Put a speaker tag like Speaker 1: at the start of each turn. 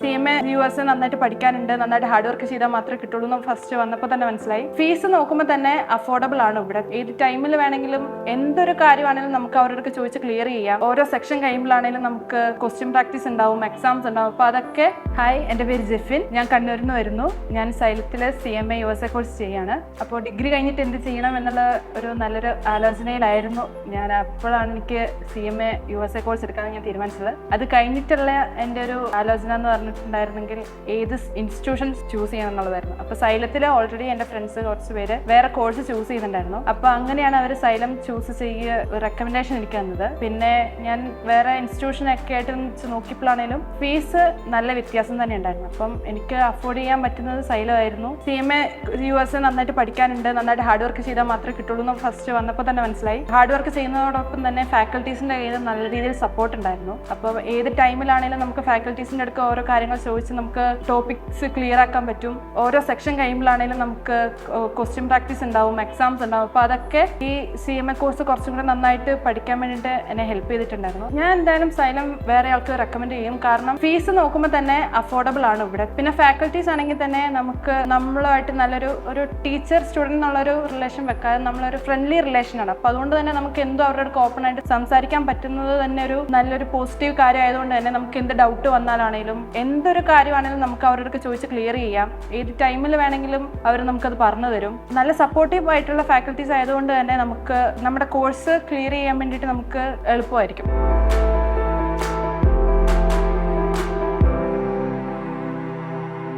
Speaker 1: CMA viewers നന്നായിട്ട് പഠിക്കാനുണ്ട്, നന്നായിട്ട് ഹാർഡ് വർക്ക് ചെയ്താൽ മാത്രമേ കിട്ടുള്ളൂ എന്ന് ഫസ്റ്റ് വന്നപ്പോൾ തന്നെ മനസ്സിലായി. ഫീസ് നോക്കുമ്പോൾ തന്നെ അഫോർഡബിൾ ആണ് ഇവിടെ. ഏത് ടൈമിൽ വേണമെങ്കിലും എന്തൊരു കാര്യമാണെങ്കിലും നമുക്ക് അവരോടൊക്കെ ചോദിച്ച് ക്ലിയർ ചെയ്യാം. ഓരോ സെക്ഷൻ കഴിയുമ്പോഴാണെങ്കിലും നമുക്ക് ക്വസ്റ്റ്യൻ പ്രാക്ടീസ് ഉണ്ടാവും, എക്സാംസ് ഉണ്ടാവും. അപ്പോൾ അതൊക്കെ. ഹായ്, എൻ്റെ പേര് ജെഫിൻ, ഞാൻ കണ്ണൂരിൽ നിന്ന് വരുന്നു. ഞാൻ സൈലത്തിൽ CMA USA കോഴ്സ് ചെയ്യാണ്. അപ്പോൾ ഡിഗ്രി കഴിഞ്ഞിട്ട് എന്ത് ചെയ്യണം എന്നുള്ള ഒരു നല്ലൊരു ആലോചനയിലായിരുന്നു ഞാൻ. അപ്പോഴാണ് എനിക്ക് CMA USA കോഴ്സ് എടുക്കാൻ ഞാൻ തീരുമാനിച്ചത്. അത് കഴിഞ്ഞിട്ടുള്ള എൻ്റെ ഒരു ആലോചന എന്ന് പറഞ്ഞിട്ടുണ്ടായിരുന്നെങ്കിൽ ഏത് ഇൻസ്റ്റിറ്റ്യൂഷൻ ചൂസ് ചെയ്യണം എന്നുള്ളതായിരുന്നു. അപ്പോൾ സൈലത്തിൽ ഓൾറെഡി എൻ്റെ ഫ്രണ്ട്സ് കുറച്ച് പേര് വേറെ കോഴ്സ് ചൂസ് ചെയ്യുന്നുണ്ടായിരുന്നു. അപ്പോൾ അങ്ങനെയാണ് അവർ സൈലം ചൂസ് ചെയ്യുക റെക്കമെൻഡേഷൻ എനിക്ക് തന്നത്. പിന്നെ ഞാൻ വേറെ ഇൻസ്റ്റിറ്റ്യൂഷനൊക്കെ ആയിട്ട് നോക്കിയപ്പോഴാണേലും ഫീസ് നല്ല വ്യത്യാസം തന്നെ ഉണ്ടായിരുന്നു. അപ്പം എനിക്ക് അഫോർഡ് ചെയ്യാൻ പറ്റുന്നത് സൈലമായിരുന്നു. CMA US നന്നായിട്ട് പഠിക്കാനുണ്ട്, നന്നായിട്ട് ഹാർഡ് വർക്ക് ചെയ്താൽ മാത്രമേ കിട്ടുള്ളൂ എന്ന് ഫസ്റ്റ് വന്നപ്പോൾ തന്നെ മനസ്സിലായി. ഹാർഡ് വർക്ക് ചെയ്യുന്നതോടൊപ്പം തന്നെ ഫാക്കൽറ്റീസിൻ്റെ കയ്യിൽ നല്ല രീതിയിൽ സപ്പോർട്ട് ഉണ്ടായിരുന്നു. അപ്പോൾ ഏത് ടൈമിലാണെങ്കിലും നമുക്ക് ഫാക്കൽറ്റീസിൻ്റെ അടുത്ത് ഓരോ കാര്യങ്ങൾ ചോദിച്ച് നമുക്ക് ടോപ്പിക്സ് ക്ലിയർ ആക്കാൻ പറ്റും. ഓരോ സെക്ഷൻ കഴിയുമ്പോഴാണെങ്കിലും നമുക്ക് ക്വസ്റ്റ്യൻ പ്രാക്ടീസ് ഉണ്ടാവും, എക്സാംസ് ഉണ്ടാവും. അപ്പോൾ അതൊക്കെ ഈ CMA കോഴ്സ് കുറച്ചും കൂടെ നന്നായിട്ട് പഠിക്കാൻ വേണ്ടിയിട്ട് എന്നെ ഹെൽപ്പ് ചെയ്തിട്ടുണ്ടായിരുന്നു. ഞാൻ എന്തായാലും സൈലം വേറെ ആൾക്ക് റെക്കമെൻഡ് ചെയ്യും. കാരണം ഫീസ് നോക്കുമ്പോൾ തന്നെ അഫോർഡബിൾ ആണ് ഇവിടെ. പിന്നെ ഫാക്കൽറ്റീസ് ആണെങ്കിൽ തന്നെ നമുക്ക് നമ്മളുമായിട്ട് നല്ലൊരു ടീച്ചർ സ്റ്റുഡൻറ് എന്നുള്ളൊരു റിലേഷൻ വെക്കാതെ നമ്മളൊരു ഫ്രണ്ട്ലി റിലേഷനാണ്. അപ്പോൾ അതുകൊണ്ട് തന്നെ നമുക്ക് എന്തോ അവരുടെ ഓപ്പൺ ആയിട്ട് സംസാരിക്കാൻ പറ്റുന്നത് തന്നെ ഒരു നല്ലൊരു പോസിറ്റീവ് കാര്യം ആയതുകൊണ്ട് തന്നെ നമുക്ക് എന്ത് ഡൗട്ട് വന്നാലാണെങ്കിലും എന്തൊരു കാര്യമാണെങ്കിലും നമുക്ക് അവരോടൊക്കെ ചോദിച്ച് ക്ലിയർ ചെയ്യാം. ഏത് ടൈമിൽ വേണമെങ്കിലും അവർ നമുക്കത് പറഞ്ഞു തരും. നല്ല സപ്പോർട്ടീവ് ആയിട്ടുള്ള ഫാക്കൽറ്റീസ് ആയതുകൊണ്ട് തന്നെ നമുക്ക് നമ്മുടെ കോഴ്സ് ക്ലിയർ ചെയ്യാൻ വേണ്ടിയിട്ട് നമുക്ക് എളുപ്പമായിരിക്കും.